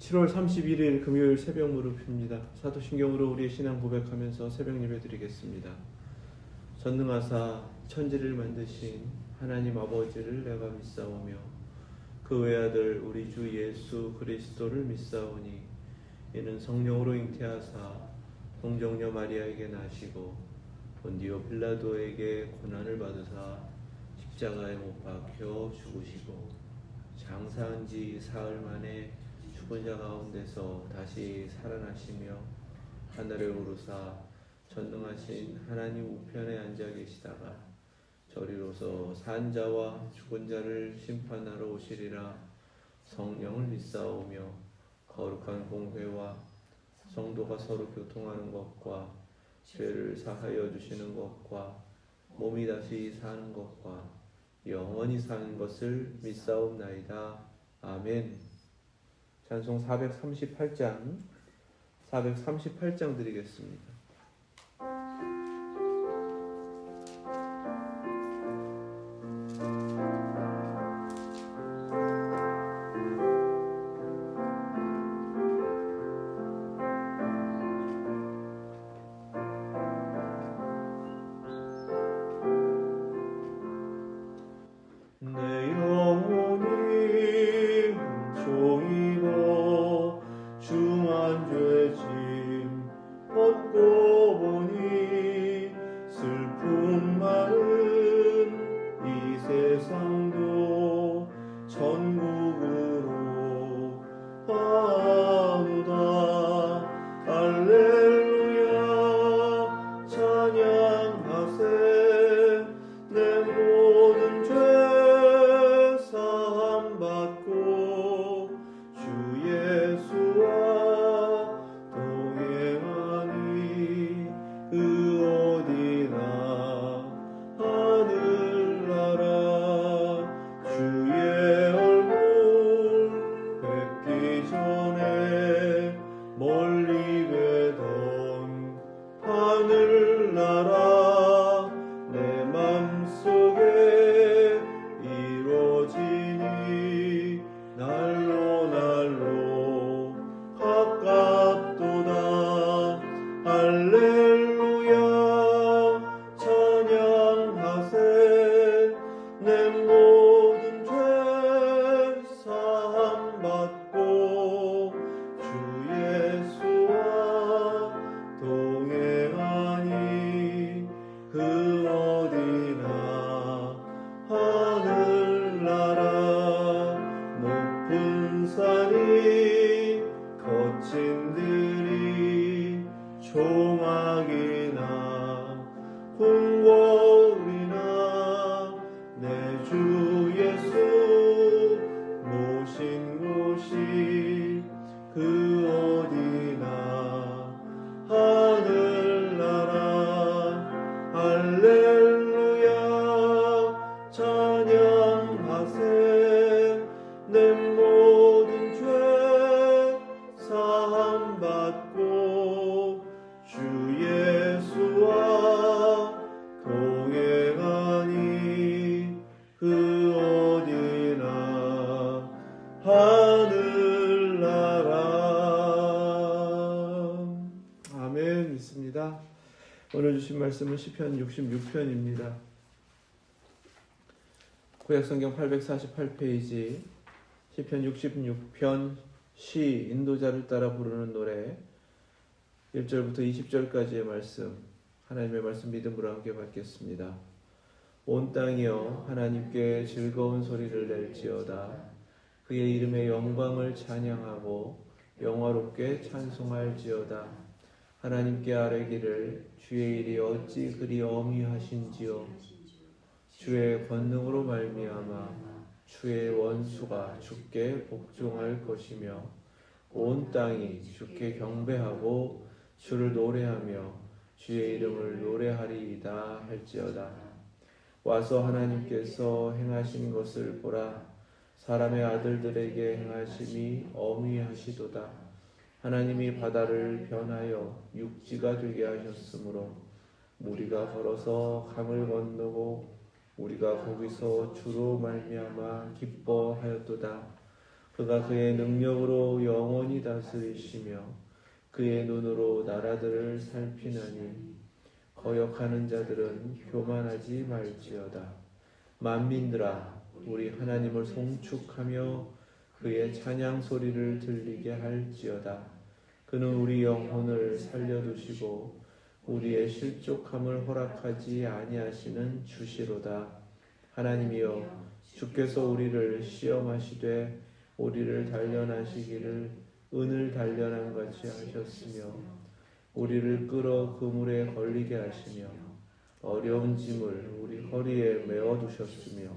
7월 31일 금요일 새벽 무릎입니다. 사도신경으로 우리의 신앙 고백하면서 새벽 예배 드리겠습니다. 전능하사 천지를 만드신 하나님 아버지를 내가 믿사오며 그 외아들 우리 주 예수 그리스도를 믿사오니 이는 성령으로 잉태하사 동정녀 마리아에게 나시고 본디오 빌라도에게 고난을 받으사 십자가에 못 박혀 죽으시고 장사한 지 사흘 만에 죽은 자 가운데서 다시 살아나시며 하늘에 오르사 전능하신 하나님 우편에 앉아 계시다가 저리로서 산 자와 죽은 자를 심판하러 오시리라. 성령을 믿사오며 거룩한 공회와 성도가 서로 교통하는 것과 죄를 사하여 주시는 것과 몸이 다시 사는 것과 영원히 사는 것을 믿사옵나이다. 아멘. 찬송 438장 드리겠습니다. 오늘 주신 말씀은 시편 66편입니다. 구약성경 848페이지 시편 66편 시 인도자를 따라 부르는 노래 1절부터 20절까지의 말씀, 하나님의 말씀 믿음으로 함께 받겠습니다. 온 땅이여 하나님께 즐거운 소리를 낼지어다. 그의 이름의 영광을 찬양하고 영화롭게 찬송할지어다. 하나님께 아뢰기를 주의 일이 어찌 그리 어미하신지요. 주의 권능으로 말미암아 주의 원수가 주께 복종할 것이며 온 땅이 주께 경배하고 주를 노래하며 주의 이름을 노래하리이다 할지어다. 와서 하나님께서 행하신 것을 보라. 사람의 아들들에게 행하심이 어미하시도다. 하나님이 바다를 변하여 육지가 되게 하셨으므로 무리가 걸어서 강을 건너고 우리가 거기서 주로 말미암아 기뻐하였도다. 그가 그의 능력으로 영원히 다스리시며 그의 눈으로 나라들을 살피나니 거역하는 자들은 교만하지 말지어다. 만민들아 우리 하나님을 송축하며 그의 찬양 소리를 들리게 할지어다. 그는 우리 영혼을 살려두시고 우리의 실족함을 허락하지 아니하시는 주시로다. 하나님이여 주께서 우리를 시험하시되 우리를 단련하시기를 은을 단련한 같이 하셨으며 우리를 끌어 그물에 걸리게 하시며 어려운 짐을 우리 허리에 메어두셨으며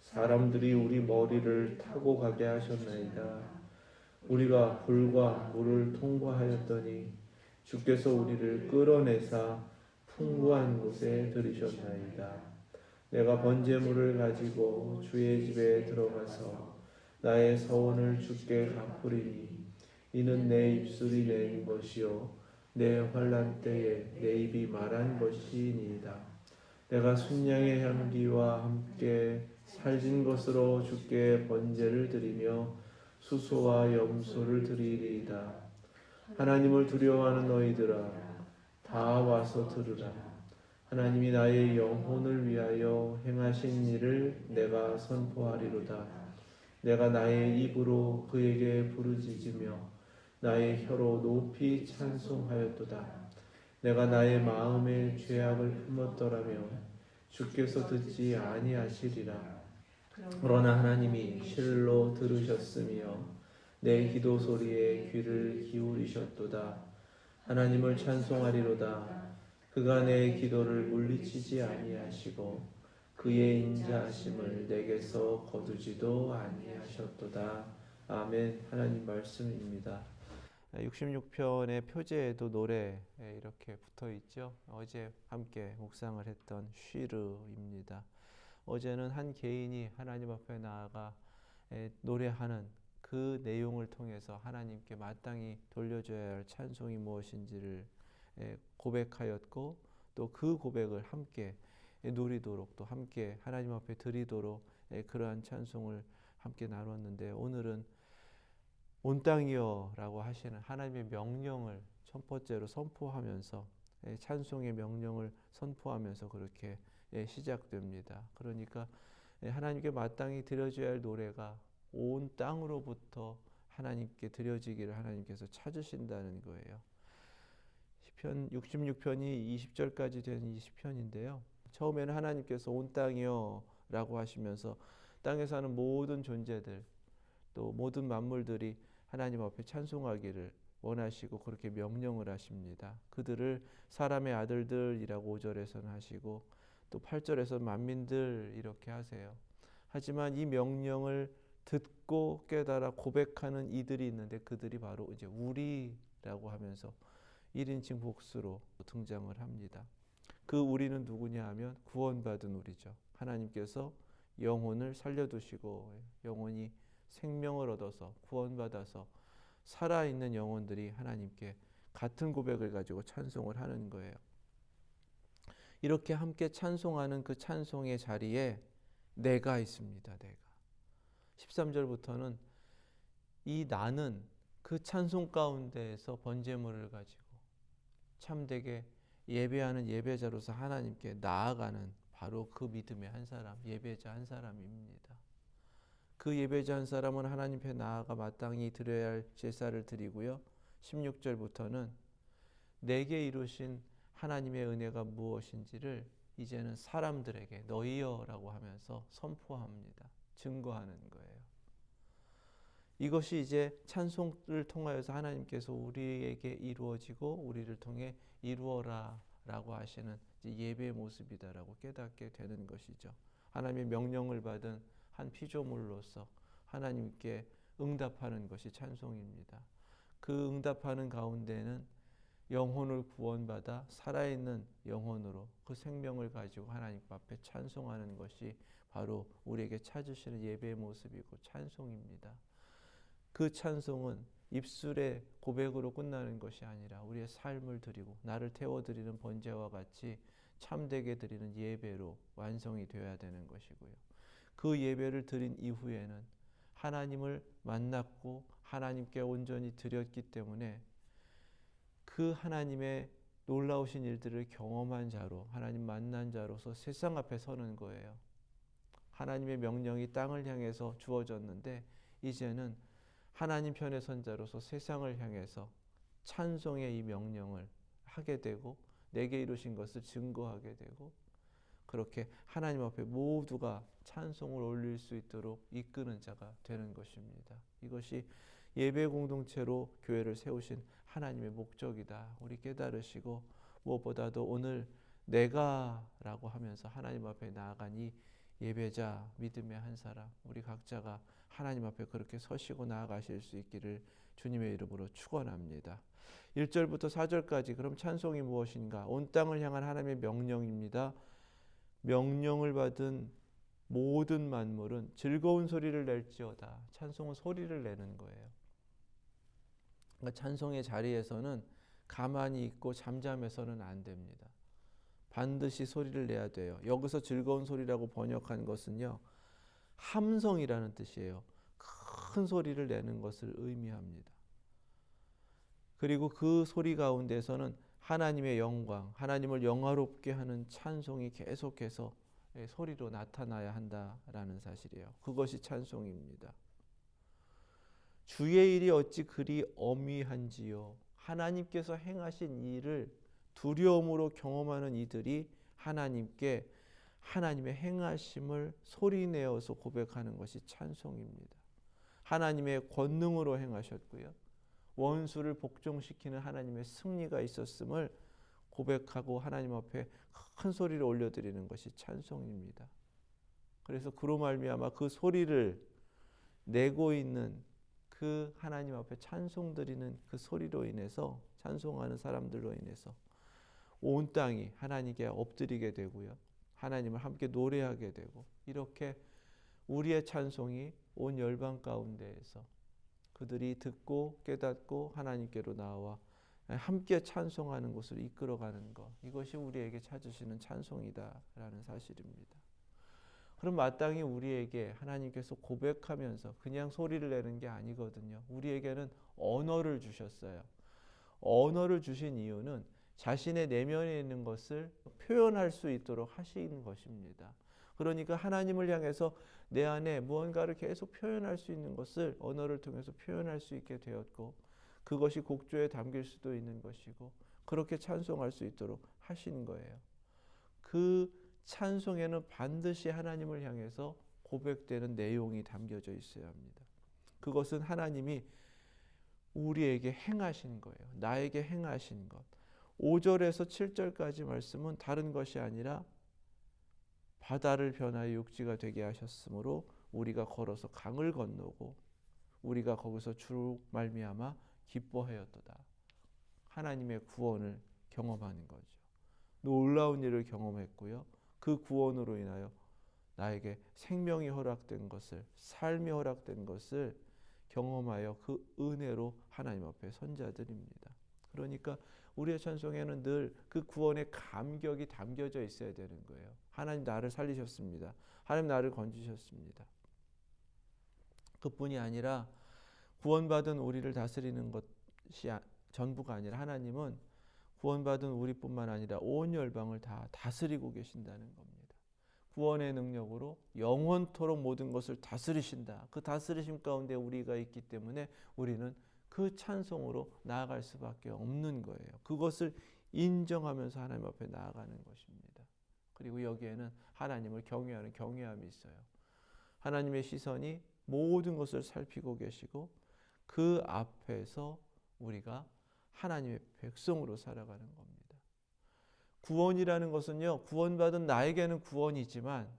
사람들이 우리 머리를 타고 가게 하셨나이다. 우리가 불과 물을 통과하였더니 주께서 우리를 끌어내사 풍부한 곳에 들이셨나이다. 내가 번제물을 가지고 주의 집에 들어가서 나의 서원을 주께 갚으리니 이는 내 입술이 낸 것이요 내 환난 때에 내 입이 말한 것이니이다. 내가 순양의 향기와 함께 살진 것으로 주께 번제를 드리며 수소와 염소를 드리리이다. 하나님을 두려워하는 너희들아 다 와서 들으라. 하나님이 나의 영혼을 위하여 행하신 일을 내가 선포하리로다. 내가 나의 입으로 그에게 부르짖으며 나의 혀로 높이 찬송하였도다. 내가 나의 마음에 죄악을 품었더라며 주께서 듣지 아니하시리라. 그러나 하나님이 실로 들으셨으며 내 기도 소리에 귀를 기울이셨도다. 하나님을 찬송하리로다. 그가 내 기도를 물리치지 아니하시고 그의 인자하심을 내게서 거두지도 아니하셨도다. 아멘. 하나님 말씀입니다. 66편의 표제에도 노래 이렇게 붙어 있죠. 어제 함께 묵상을 했던 쉬르입니다. 어제는 한 개인이 하나님 앞에 나아가 노래하는 그 내용을 통해서 하나님께 마땅히 돌려줘야 할 찬송이 무엇인지를 고백하였고 또 그 고백을 함께 누리도록 또 함께 하나님 앞에 드리도록 그러한 찬송을 함께 나눴는데 오늘은 온 땅이여 라고 하시는 하나님의 명령을 첫 번째로 선포하면서 찬송의 명령을 선포하면서 그렇게 시작됩니다. 그러니까 하나님께 마땅히 드려져야 할 노래가 온 땅으로부터 하나님께 드려지기를 하나님께서 찾으신다는 거예요. 시편 66편이 20절까지 된 이 시편인데요. 처음에는 하나님께서 온 땅이여 라고 하시면서 땅에 사는 모든 존재들 또 모든 만물들이 하나님 앞에 찬송하기를 원하시고 그렇게 명령을 하십니다. 그들을 사람의 아들들이라고 5절에서는 하시고 또 8절에서 만민들 이렇게 하세요. 하지만 이 명령을 듣고 깨달아 고백하는 이들이 있는데 그들이 바로 이제 우리라고 하면서 1인칭 복수로 등장을 합니다. 그 우리는 누구냐 하면 구원받은 우리죠. 하나님께서 영혼을 살려두시고 영혼이 생명을 얻어서 구원받아서 살아있는 영혼들이 하나님께 같은 고백을 가지고 찬송을 하는 거예요. 이렇게 함께 찬송하는 그 찬송의 자리에 내가 있습니다. 내가. 13절부터는 이 나는 그 찬송 가운데에서 번제물을 가지고 참되게 예배하는 예배자로서 하나님께 나아가는 바로 그 믿음의 한 사람, 예배자 한 사람입니다. 그 예배자 한 사람은 하나님 앞에 나아가 마땅히 드려야 할 제사를 드리고요. 16절부터는 내게 이루신 하나님의 은혜가 무엇인지를 이제는 사람들에게 너희여라고 하면서 선포합니다. 증거하는 거예요. 이것이 이제 찬송을 통하여서 하나님께서 우리에게 이루어지고 우리를 통해 이루어라 라고 하시는 예배의 모습이다라고 깨닫게 되는 것이죠. 하나님의 명령을 받은 한 피조물로서 하나님께 응답하는 것이 찬송입니다. 그 응답하는 가운데는 영혼을 구원받아 살아있는 영혼으로 그 생명을 가지고 하나님 앞에 찬송하는 것이 바로 우리에게 찾으시는 예배의 모습이고 찬송입니다. 그 찬송은 입술의 고백으로 끝나는 것이 아니라 우리의 삶을 드리고 나를 태워드리는 번제와 같이 참되게 드리는 예배로 완성이 되어야 되는 것이고요. 그 예배를 드린 이후에는 하나님을 만났고 하나님께 온전히 드렸기 때문에 그 하나님의 놀라우신 일들을 경험한 자로, 하나님 만난 자로서 세상 앞에 서는 거예요. 하나님의 명령이 땅을 향해서 주어졌는데 이제는 하나님 편에 선 자로서 세상을 향해서 찬송의 이 명령을 하게 되고 내게 이루신 것을 증거하게 되고 그렇게 하나님 앞에 모두가 찬송을 올릴 수 있도록 이끄는 자가 되는 것입니다. 이것이 예배 공동체로 교회를 세우신 하나님의 목적이다. 우리 깨달으시고 무엇보다도 오늘 내가라고 하면서 하나님 앞에 나아간 이 예배자, 믿음의 한 사람, 우리 각자가 하나님 앞에 그렇게 서시고 나아가실 수 있기를 주님의 이름으로 축원합니다. 1절부터 4절까지 그럼 찬송이 무엇인가? 온 땅을 향한 하나님의 명령입니다. 명령을 받은 모든 만물은 즐거운 소리를 낼지어다. 찬송은 소리를 내는 거예요. 그러니까 찬송의 자리에서는 가만히 있고 잠잠해서는 안 됩니다. 반드시 소리를 내야 돼요. 여기서 즐거운 소리라고 번역한 것은요, 함성이라는 뜻이에요. 큰 소리를 내는 것을 의미합니다. 그리고 그 소리 가운데서는 하나님의 영광, 하나님을 영화롭게 하는 찬송이 계속해서 소리로 나타나야 한다라는 사실이에요. 그것이 찬송입니다. 주의 일이 어찌 그리 엄위한지요. 하나님께서 행하신 일을 두려움으로 경험하는 이들이 하나님께 하나님의 행하심을 소리내어서 고백하는 것이 찬송입니다. 하나님의 권능으로 행하셨고요. 원수를 복종시키는 하나님의 승리가 있었음을 고백하고 하나님 앞에 큰 소리를 올려드리는 것이 찬송입니다. 그래서 그로 말미암아 그 소리를 내고 있는 그 하나님 앞에 찬송드리는 그 소리로 인해서 찬송하는 사람들로 인해서 온 땅이 하나님께 엎드리게 되고요. 하나님을 함께 노래하게 되고 이렇게 우리의 찬송이 온 열방 가운데에서 그들이 듣고 깨닫고 하나님께로 나와 함께 찬송하는 곳을 이끌어가는 것, 이것이 우리에게 찾으시는 찬송이다라는 사실입니다. 그럼 마땅히 우리에게 하나님께서 고백하면서 그냥 소리를 내는 게 아니거든요. 우리에게는 언어를 주셨어요. 언어를 주신 이유는 자신의 내면에 있는 것을 표현할 수 있도록 하시는 것입니다. 그러니까 하나님을 향해서 내 안에 무언가를 계속 표현할 수 있는 것을 언어를 통해서 표현할 수 있게 되었고 그것이 곡조에 담길 수도 있는 것이고 그렇게 찬송할 수 있도록 하신 거예요. 그 찬송에는 반드시 하나님을 향해서 고백되는 내용이 담겨져 있어야 합니다. 그것은 하나님이 우리에게 행하신 거예요. 나에게 행하신 것. 5절에서 7절까지 말씀은 다른 것이 아니라 바다를 변하여 육지가 되게 하셨으므로 우리가 걸어서 강을 건너고 우리가 거기서 주로 말미암아 기뻐하였도다. 하나님의 구원을 경험하는 거죠. 놀라운 일을 경험했고요. 그 구원으로 인하여 나에게 생명이 허락된 것을, 삶이 허락된 것을 경험하여 그 은혜로 하나님 앞에 선자들입니다. 그러니까 우리의 찬송에는 늘 그 구원의 감격이 담겨져 있어야 되는 거예요. 하나님 나를 살리셨습니다. 하나님 나를 건지셨습니다. 그뿐이 아니라 구원받은 우리를 다스리는 것이 전부가 아니라 하나님은 구원받은 우리뿐만 아니라 온 열방을 다 다스리고 계신다는 겁니다. 구원의 능력으로 영원토록 모든 것을 다스리신다. 그 다스리심 가운데 우리가 있기 때문에 우리는 그 찬송으로 나아갈 수밖에 없는 거예요. 그것을 인정하면서 하나님 앞에 나아가는 것입니다. 그리고 여기에는 하나님을 경외하는 경외함이 있어요. 하나님의 시선이 모든 것을 살피고 계시고 그 앞에서 우리가 하나님의 백성으로 살아가는 겁니다. 구원이라는 것은요, 구원받은 나에게는 구원이지만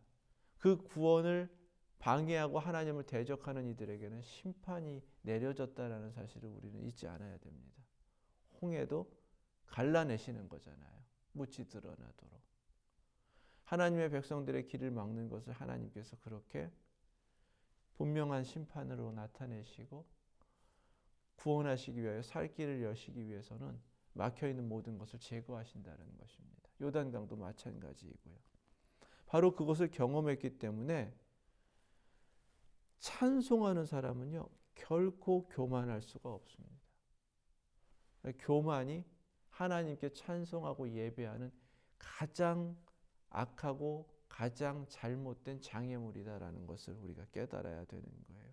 그 구원을 방해하고 하나님을 대적하는 이들에게는 심판이 내려졌다는 사실을 우리는 잊지 않아야 됩니다. 홍해도 갈라내시는 거잖아요. 묻이 드러나도록. 하나님의 백성들의 길을 막는 것을 하나님께서 그렇게 분명한 심판으로 나타내시고 구원하시기 위하여 살 길을 여시기 위해서는 막혀있는 모든 것을 제거하신다는 것입니다. 요단강도 마찬가지이고요. 바로 그것을 경험했기 때문에 찬송하는 사람은요, 결코 교만할 수가 없습니다. 교만이 하나님께 찬송하고 예배하는 가장 악하고 가장 잘못된 장애물이다라는 것을 우리가 깨달아야 되는 거예요.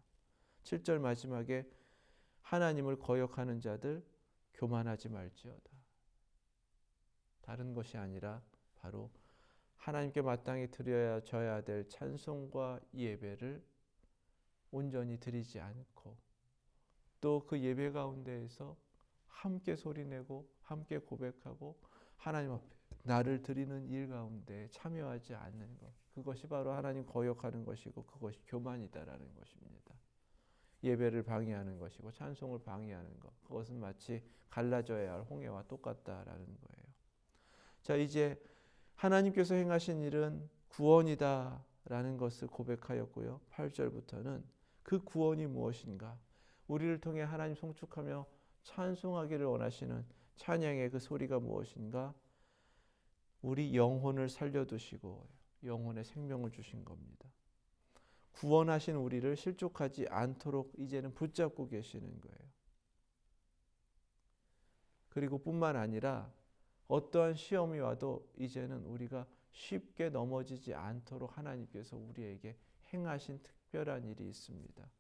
7절 마지막에 하나님을 거역하는 자들 교만하지 말지어다. 다른 것이 아니라 바로 하나님께 마땅히 드려야 될 찬송과 예배를 온전히 드리지 않고 또 그 예배 가운데에서 함께 소리내고 함께 고백하고 하나님 앞에 나를 드리는 일 가운데 참여하지 않는 것, 그것이 바로 하나님 거역하는 것이고 그것이 교만이다라는 것입니다. 예배를 방해하는 것이고 찬송을 방해하는 것, 그것은 마치 갈라져야 할 홍해와 똑같다라는 거예요. 자, 이제 하나님께서 행하신 일은 구원이다라는 것을 고백하였고요. 8절부터는 그 구원이 무엇인가, 우리를 통해 하나님 송축하며 찬송하기를 원하시는 찬양의 그 소리가 무엇인가, 우리 영혼을 살려두시고 영혼의 생명을 주신 겁니다. 구원하신 우리를 실족하지 않도록 이제는 붙잡고 계시는 거예요. 그리고 뿐만 아니라 어떠한 시험이 와도 이제는 우리가 쉽게 넘어지지 않도록 하나님께서 우리에게 행하신 특별한 일이 있습니다.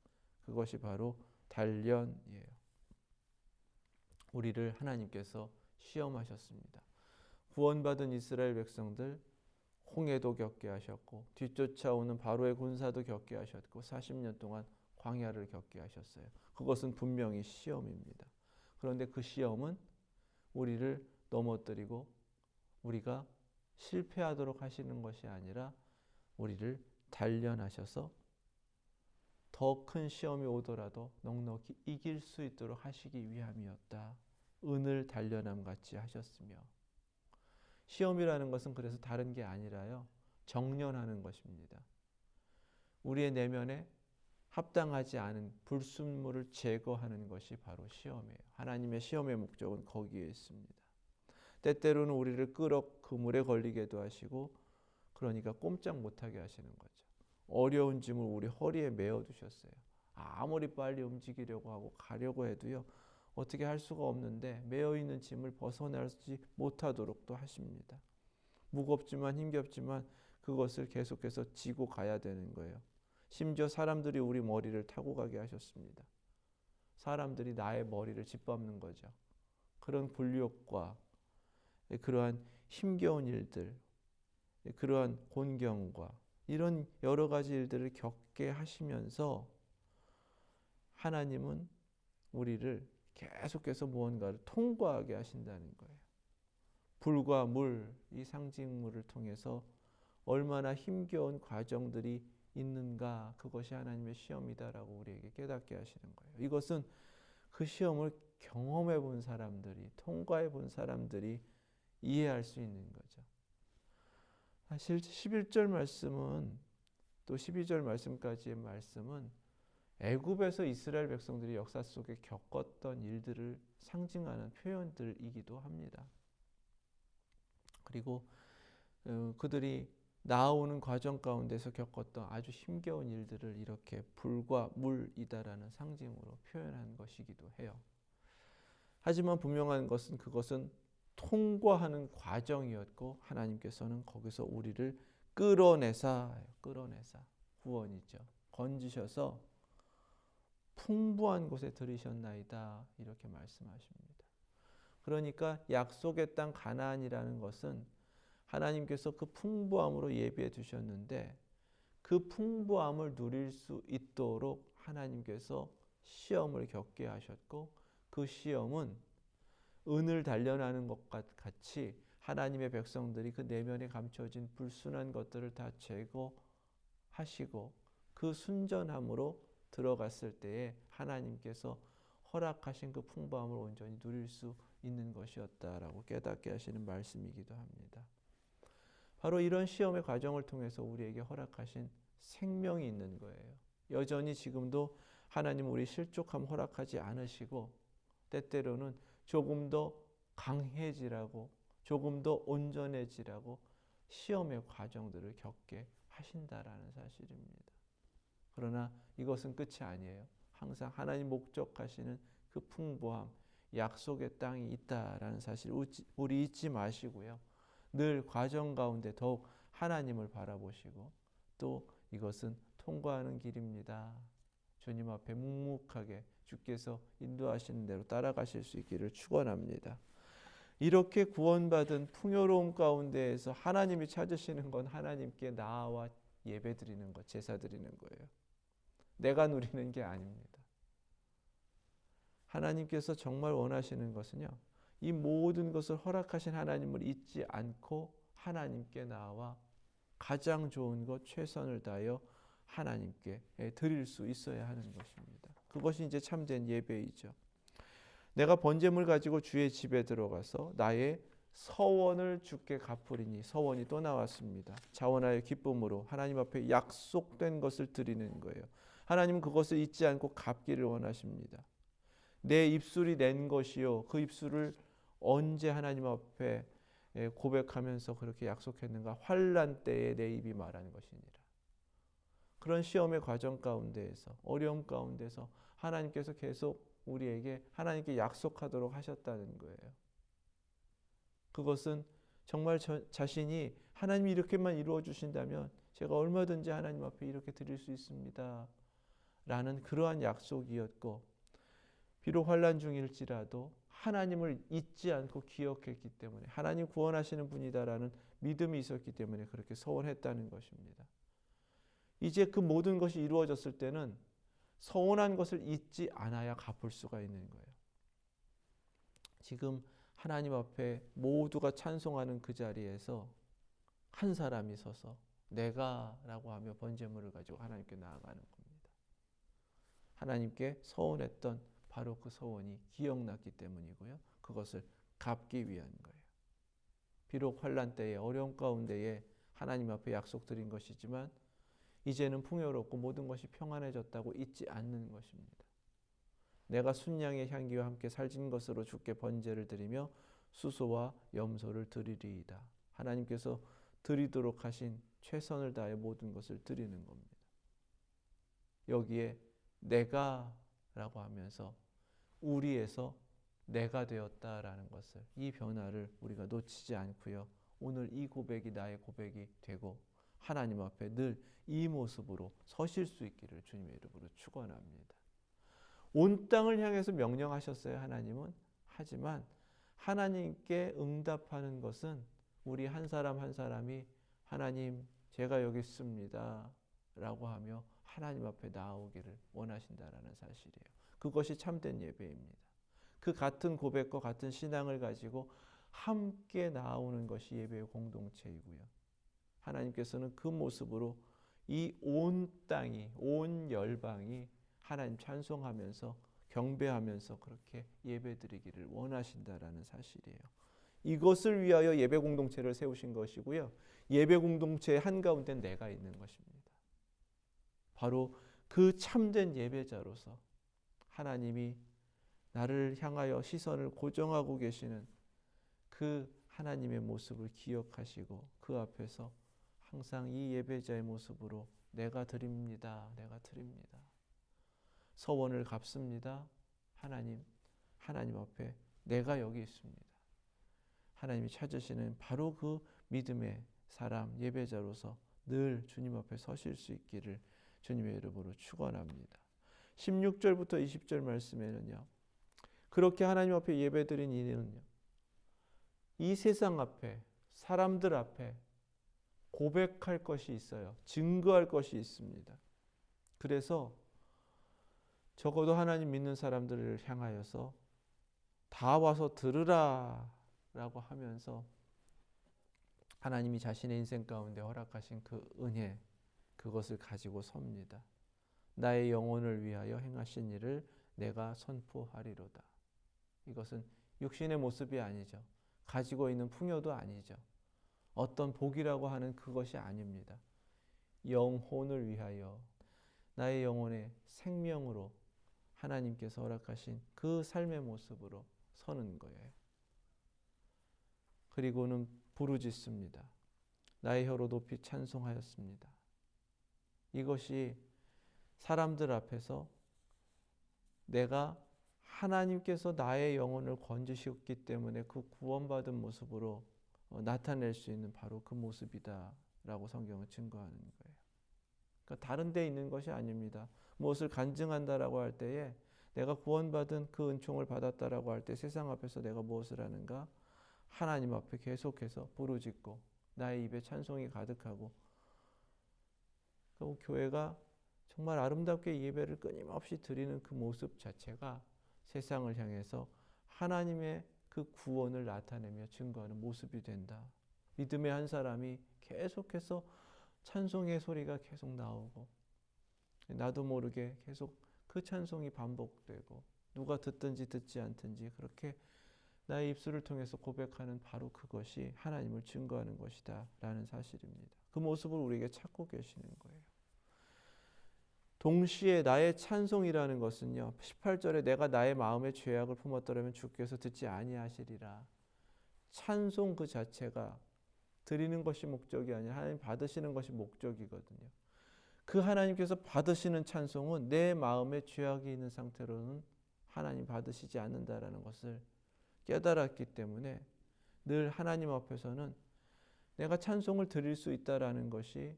그것이 바로 단련이에요. 우리를 하나님께서 시험하셨습니다. 구원받은 이스라엘 백성들 홍해도 겪게 하셨고 뒤쫓아오는 바로의 군사도 겪게 하셨고 40년 동안 광야를 겪게 하셨어요. 그것은 분명히 시험입니다. 그런데 그 시험은 우리를 넘어뜨리고 우리가 실패하도록 하시는 것이 아니라 우리를 단련하셔서 더 큰 시험이 오더라도 넉넉히 이길 수 있도록 하시기 위함이었다. 은을 단련함 같이 하셨으며, 시험이라는 것은 그래서 다른 게 아니라요, 정련하는 것입니다. 우리의 내면에 합당하지 않은 불순물을 제거하는 것이 바로 시험이에요. 하나님의 시험의 목적은 거기에 있습니다. 때때로는 우리를 끌어 그물에 걸리게도 하시고, 그러니까 꼼짝 못하게 하시는 거죠. 어려운 짐을 우리 허리에 메어 두셨어요. 아무리 빨리 움직이려고 하고 가려고 해도요, 어떻게 할 수가 없는데 메어 있는 짐을 벗어나지 못하도록 또 하십니다. 무겁지만 힘겹지만 그것을 계속해서 지고 가야 되는 거예요. 심지어 사람들이 우리 머리를 타고 가게 하셨습니다. 사람들이 나의 머리를 짓밟는 거죠. 그런 굴욕과 그러한 힘겨운 일들, 그러한 곤경과 이런 여러 가지 일들을 겪게 하시면서 하나님은 우리를 계속해서 무언가를 통과하게 하신다는 거예요. 불과 물, 이 상징물을 통해서 얼마나 힘겨운 과정들이 있는가, 그것이 하나님의 시험이다라고 우리에게 깨닫게 하시는 거예요. 이것은 그 시험을 경험해 본 사람들이, 통과해 본 사람들이 이해할 수 있는 거죠. 사실 11절 말씀은, 또 12절 말씀까지의 말씀은 애굽에서 이스라엘 백성들이 역사 속에 겪었던 일들을 상징하는 표현들이기도 합니다. 그리고 그들이 나아오는 과정 가운데서 겪었던 아주 힘겨운 일들을 이렇게 불과 물이다라는 상징으로 표현한 것이기도 해요. 하지만 분명한 것은 그것은 통과하는 과정이었고, 하나님께서는 거기서 우리를 끌어내사 구원이죠. 건지셔서 풍부한 곳에 들이셨나이다, 이렇게 말씀하십니다. 그러니까 약속의 땅 가나안이라는 것은 하나님께서 그 풍부함으로 예비해 두셨는데, 그 풍부함을 누릴 수 있도록 하나님께서 시험을 겪게 하셨고, 그 시험은 은을 단련하는 것과 같이 하나님의 백성들이 그 내면에 감춰진 불순한 것들을 다 제거하시고 그 순전함으로 들어갔을 때에 하나님께서 허락하신 그 풍부함을 온전히 누릴 수 있는 것이었다라고 깨닫게 하시는 말씀이기도 합니다. 바로 이런 시험의 과정을 통해서 우리에게 허락하신 생명이 있는 거예요. 여전히 지금도 하나님은 우리 실족함 허락하지 않으시고, 때때로는 조금 더 강해지라고, 조금 더 온전해지라고 시험의 과정들을 겪게 하신다라는 사실입니다. 그러나 이것은 끝이 아니에요. 항상 하나님 목적하시는 그 풍부함, 약속의 땅이 있다라는 사실 우리 잊지 마시고요. 늘 과정 가운데 더욱 하나님을 바라보시고 또 이것은 통과하는 길입니다. 주님 앞에 묵묵하게 주께서 인도하시는 대로 따라가실 수 있기를 축원합니다. 이렇게 구원받은 풍요로움 가운데에서 하나님이 찾으시는 건 하나님께 나와 예배드리는 것, 제사드리는 거예요. 내가 누리는 게 아닙니다. 하나님께서 정말 원하시는 것은요, 이 모든 것을 허락하신 하나님을 잊지 않고 하나님께 나와 가장 좋은 것, 최선을 다하여 하나님께 드릴 수 있어야 하는 것입니다. 그것이 이제 참된 예배이죠. 내가 번제물 가지고 주의 집에 들어가서 나의 서원을 주께 갚으리니, 서원이 또 나왔습니다. 자원하여 기쁨으로 하나님 앞에 약속된 것을 드리는 거예요. 하나님은 그것을 잊지 않고 갚기를 원하십니다. 내 입술이 낸 것이요, 그 입술을 언제 하나님 앞에 고백하면서 그렇게 약속했는가? 환난 때에 내 입이 말하는 것이니라. 그런 시험의 과정 가운데에서, 어려움 가운데서 하나님께서 계속 우리에게 하나님께 약속하도록 하셨다는 거예요. 그것은 정말 자신이 하나님이 이렇게만 이루어 주신다면 제가 얼마든지 하나님 앞에 이렇게 드릴 수 있습니다 라는 그러한 약속이었고, 비록 환난 중일지라도 하나님을 잊지 않고 기억했기 때문에, 하나님 구원하시는 분이다라는 믿음이 있었기 때문에 그렇게 서원했다는 것입니다. 이제 그 모든 것이 이루어졌을 때는 서원한 것을 잊지 않아야 갚을 수가 있는 거예요. 지금 하나님 앞에 모두가 찬송하는 그 자리에서 한 사람이 서서 내가 라고 하며 번제물을 가지고 하나님께 나아가는 겁니다. 하나님께 서원했던 바로 그 서원이 기억났기 때문이고요. 그것을 갚기 위한 거예요. 비록 환난 때에, 어려움 가운데에 하나님 앞에 약속드린 것이지만 이제는 풍요롭고 모든 것이 평안해졌다고 잊지 않는 것입니다. 내가 순양의 향기와 함께 살진 것으로 주께 번제를 드리며 수소와 염소를 드리리이다. 하나님께서 드리도록 하신 최선을 다해 모든 것을 드리는 겁니다. 여기에 내가 라고 하면서 우리에서 내가 되었다라는 것을, 이 변화를 우리가 놓치지 않고요. 오늘 이 고백이 나의 고백이 되고 하나님 앞에 늘 이 모습으로 서실 수 있기를 주님의 이름으로 축원합니다. 온 땅을 향해서 명령하셨어요, 하나님은. 하지만 하나님께 응답하는 것은 우리 한 사람 한 사람이 하나님 제가 여기 있습니다 라고 하며 하나님 앞에 나오기를 원하신다라는 사실이에요. 그것이 참된 예배입니다. 그 같은 고백과 같은 신앙을 가지고 함께 나오는 것이 예배의 공동체이고요. 하나님께서는 그 모습으로 이 온 땅이, 온 열방이 하나님 찬송하면서 경배하면서 그렇게 예배드리기를 원하신다라는 사실이에요. 이것을 위하여 예배 공동체를 세우신 것이고요. 예배 공동체의 한가운데 내가 있는 것입니다. 바로 그 참된 예배자로서 하나님이 나를 향하여 시선을 고정하고 계시는 그 하나님의 모습을 기억하시고 그 앞에서 항상 이 예배자의 모습으로 내가 드립니다. 내가 드립니다. 서원을 갚습니다. 하나님 앞에 내가 여기 있습니다. 하나님이 찾으시는 바로 그 믿음의 사람, 예배자로서 늘 주님 앞에 서실 수 있기를 주님의 이름으로 축원합니다. 16절부터 20절 말씀에는요. 그렇게 하나님 앞에 예배드린 이는요. 이 세상 앞에, 사람들 앞에 고백할 것이 있어요. 증거할 것이 있습니다. 그래서 적어도 하나님 믿는 사람들을 향하여서 다 와서 들으라 라고 하면서 하나님이 자신의 인생 가운데 허락하신 그 은혜, 그것을 가지고 섭니다. 나의 영혼을 위하여 행하신 일을 내가 선포하리로다. 이것은 육신의 모습이 아니죠. 가지고 있는 풍요도 아니죠. 어떤 복이라고 하는 그것이 아닙니다. 영혼을 위하여 나의 영혼의 생명으로 하나님께서 허락하신 그 삶의 모습으로 서는 거예요. 그리고는 부르짖습니다. 나의 혀로 높이 찬송하였습니다. 이것이 사람들 앞에서 내가 하나님께서 나의 영혼을 건지셨기 때문에 그 구원받은 모습으로 나타낼 수 있는 바로 그 모습이다라고 성경은 증거하는 거예요. 그러니까 다른 데 있는 것이 아닙니다. 무엇을 간증한다라고 할 때에 내가 구원받은 그 은총을 받았다라고 할 때 세상 앞에서 내가 무엇을 하는가? 하나님 앞에 계속해서 부르짖고 나의 입에 찬송이 가득하고, 그리고 교회가 정말 아름답게 예배를 끊임없이 드리는 그 모습 자체가 세상을 향해서 하나님의 그 구원을 나타내며 증거하는 모습이 된다. 믿음의 한 사람이 계속해서 찬송의 소리가 계속 나오고, 나도 모르게 계속 그 찬송이 반복되고, 누가 듣든지 듣지 않든지 그렇게 나의 입술을 통해서 고백하는 바로 그것이 하나님을 증거하는 것이다 라는 사실입니다. 그 모습을 우리에게 찾고 계시는 거예요. 동시에 나의 찬송이라는 것은요, 18절에 내가 나의 마음의 죄악을 품었더라면 주께서 듣지 아니하시리라. 찬송 그 자체가 드리는 것이 목적이 아니라 하나님 받으시는 것이 목적이거든요. 그 하나님께서 받으시는 찬송은 내 마음에 죄악이 있는 상태로는 하나님 받으시지 않는다라는 것을 깨달았기 때문에 늘 하나님 앞에서는 내가 찬송을 드릴 수 있다라는 것이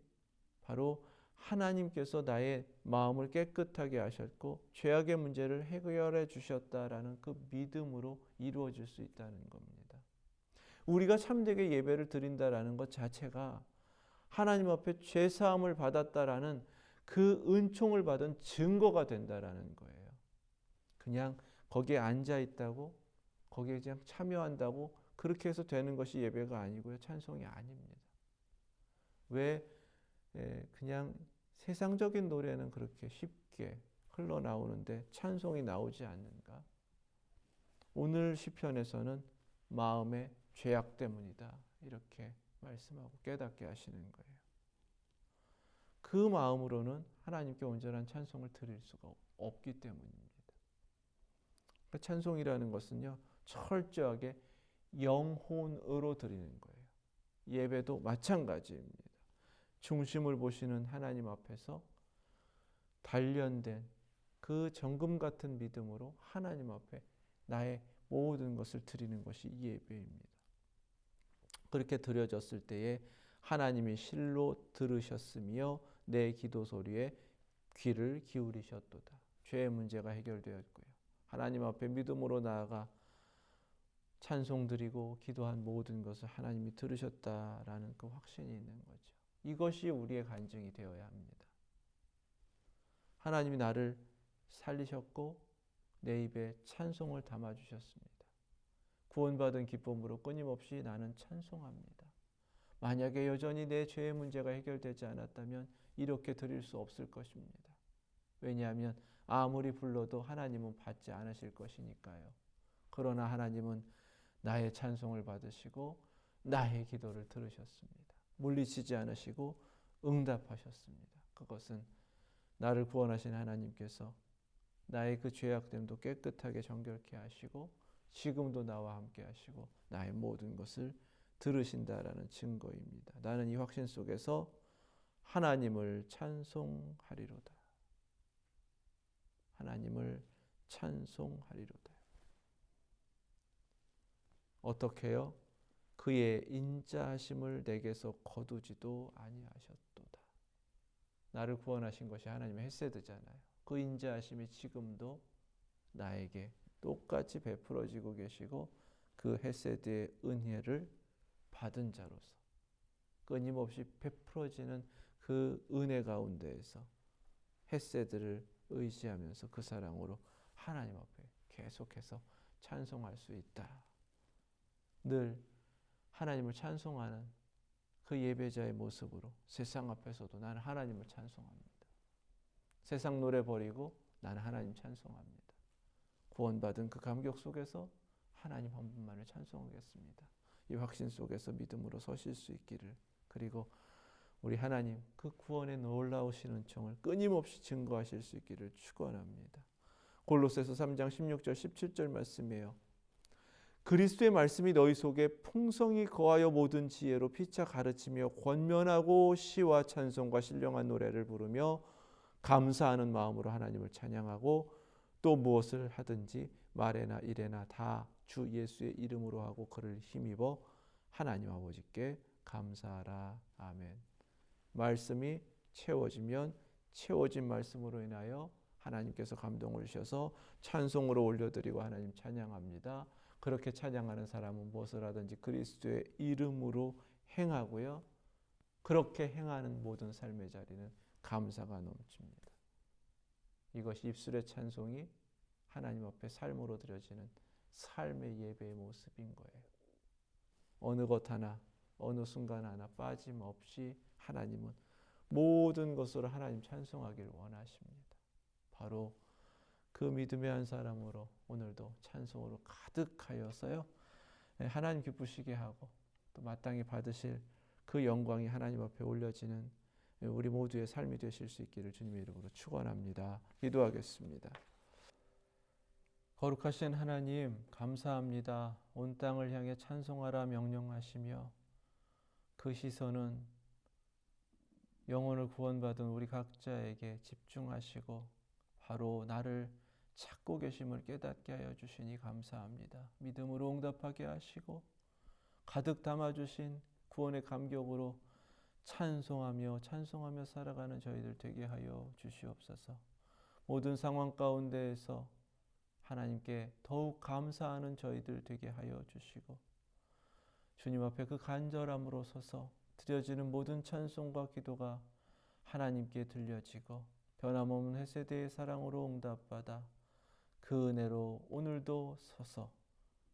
바로 하나님께서 나의 마음을 깨끗하게 하셨고 죄악의 문제를 해결해 주셨다라는 그 믿음으로 이루어질 수 있다는 겁니다. 우리가 참되게 예배를 드린다라는 것 자체가 하나님 앞에 죄사함을 받았다라는 그 은총을 받은 증거가 된다라는 거예요. 그냥 거기에 앉아 있다고, 거기에 그냥 참여한다고 그렇게 해서 되는 것이 예배가 아니고요, 찬송이 아닙니다. 왜 그냥 세상적인 노래는 그렇게 쉽게 흘러나오는데 찬송이 나오지 않는가? 오늘 시편에서는 마음의 죄악 때문이다 이렇게 말씀하고 깨닫게 하시는 거예요. 그 마음으로는 하나님께 온전한 찬송을 드릴 수가 없기 때문입니다. 그러니까 찬송이라는 것은요, 철저하게 영혼으로 드리는 거예요. 예배도 마찬가지입니다. 중심을 보시는 하나님 앞에서 단련된 그 정금 같은 믿음으로 하나님 앞에 나의 모든 것을 드리는 것이 예배입니다. 그렇게 드려졌을 때에 하나님이 실로 들으셨으며 내 기도 소리에 귀를 기울이셨도다. 죄의 문제가 해결되었고요. 하나님 앞에 믿음으로 나아가 찬송 드리고 기도한 모든 것을 하나님이 들으셨다라는 그 확신이 있는 거죠. 이것이 우리의 간증이 되어야 합니다. 하나님이 나를 살리셨고 내 입에 찬송을 담아주셨습니다. 구원받은 기쁨으로 끊임없이 나는 찬송합니다. 만약에 여전히 내 죄의 문제가 해결되지 않았다면 이렇게 드릴 수 없을 것입니다. 왜냐하면 아무리 불러도 하나님은 받지 않으실 것이니까요. 그러나 하나님은 나의 찬송을 받으시고 나의 기도를 들으셨습니다. 물리치지 않으시고 응답하셨습니다. 그것은 나를 구원하신 하나님께서 나의 그 죄악됨도 깨끗하게 정결케 하시고 지금도 나와 함께 하시고 나의 모든 것을 들으신다라는 증거입니다. 나는 이 확신 속에서 하나님을 찬송하리로다. 하나님을 찬송하리로다. 어떻게요? 그의 인자하심을 내게서 거두지도 아니하셨도다. 나를 구원하신 것이 하나님의 헤세드잖아요. 그 인자하심이 지금도 나에게 똑같이 베풀어지고 계시고 그 헤세드의 은혜를 받은 자로서 끊임없이 베풀어지는 그 은혜 가운데에서 헤세드를 의지하면서 그 사랑으로 하나님 앞에 계속해서 찬송할 수 있다. 늘 하나님을 찬송하는 그 예배자의 모습으로 세상 앞에서도 나는 하나님을 찬송합니다. 세상 노래 버리고 나는 하나님 찬송합니다. 구원받은 그 감격 속에서 하나님 한 분만을 찬송하겠습니다. 이 확신 속에서 믿음으로 서실 수 있기를, 그리고 우리 하나님 그 구원의 놀라우신 은총을 끊임없이 증거하실 수 있기를 축원합니다. 골로새서 3장 16절 17절 말씀이에요. 그리스도의 말씀이 너희 속에 풍성히 거하여 모든 지혜로 피차 가르치며 권면하고 시와 찬송과 신령한 노래를 부르며 감사하는 마음으로 하나님을 찬양하고 또 무엇을 하든지 말에나 일에나 다 주 예수의 이름으로 하고 그를 힘입어 하나님 아버지께 감사하라. 아멘. 말씀이 채워지면 채워진 말씀으로 인하여 하나님께서 감동을 주셔서 찬송으로 올려드리고 하나님 찬양합니다. 그렇게 찬양하는 사람은 무엇을 하든지 그리스도의 이름으로 행하고요. 그렇게 행하는 모든 삶의 자리는 감사가 넘칩니다. 이것이 입술의 찬송이 하나님 앞에 삶으로 드려지는 삶의 예배의 모습인 거예요. 어느 것 하나, 어느 순간 하나 빠짐없이 하나님은 모든 것으로 하나님 찬송하기를 원하십니다. 바로 그 믿음의 한 사람으로 오늘도 찬송으로 가득하여서요. 하나님 기쁘시게 하고 또 마땅히 받으실 그 영광이 하나님 앞에 올려지는 우리 모두의 삶이 되실 수 있기를 주님의 이름으로 축원합니다. 기도하겠습니다. 거룩하신 하나님 감사합니다. 온 땅을 향해 찬송하라 명령하시며 그 시선은 영혼을 구원받은 우리 각자에게 집중하시고 바로 나를 찾고 계심을 깨닫게 하여 주시니 감사합니다. 믿음으로 응답하게 하시고 가득 담아주신 구원의 감격으로 찬송하며 살아가는 저희들 되게 하여 주시옵소서. 모든 상황 가운데에서 하나님께 더욱 감사하는 저희들 되게 하여 주시고 주님 앞에 그 간절함으로 서서 드려지는 모든 찬송과 기도가 하나님께 들려지고 변함없는 회세대의 사랑으로 응답받아 그 은혜로 오늘도 서서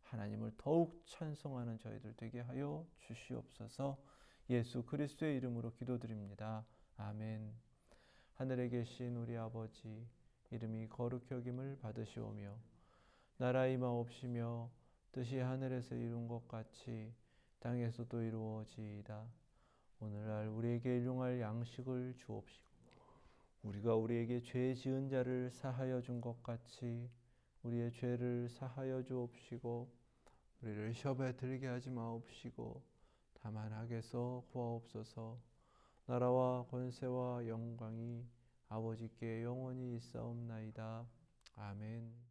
하나님을 더욱 찬송하는 저희들 되게 하여 주시옵소서. 예수 그리스도의 이름으로 기도드립니다. 아멘. 하늘에 계신 우리 아버지 이름이 거룩히 여김을 받으시오며 나라의 임하옵시며 뜻이 하늘에서 이룬 것 같이 땅에서도 이루어지이다. 오늘날 우리에게 일용할 양식을 주옵시고 우리가 우리에게 죄 지은 자를 사하여 준 것 같이 우리의 죄를 사하여 주옵시고 우리를 시험에 들게 하지 마옵시고 다만 악에서 구하옵소서. 나라와 권세와 영광이 아버지께 영원히 있사옵나이다. 아멘.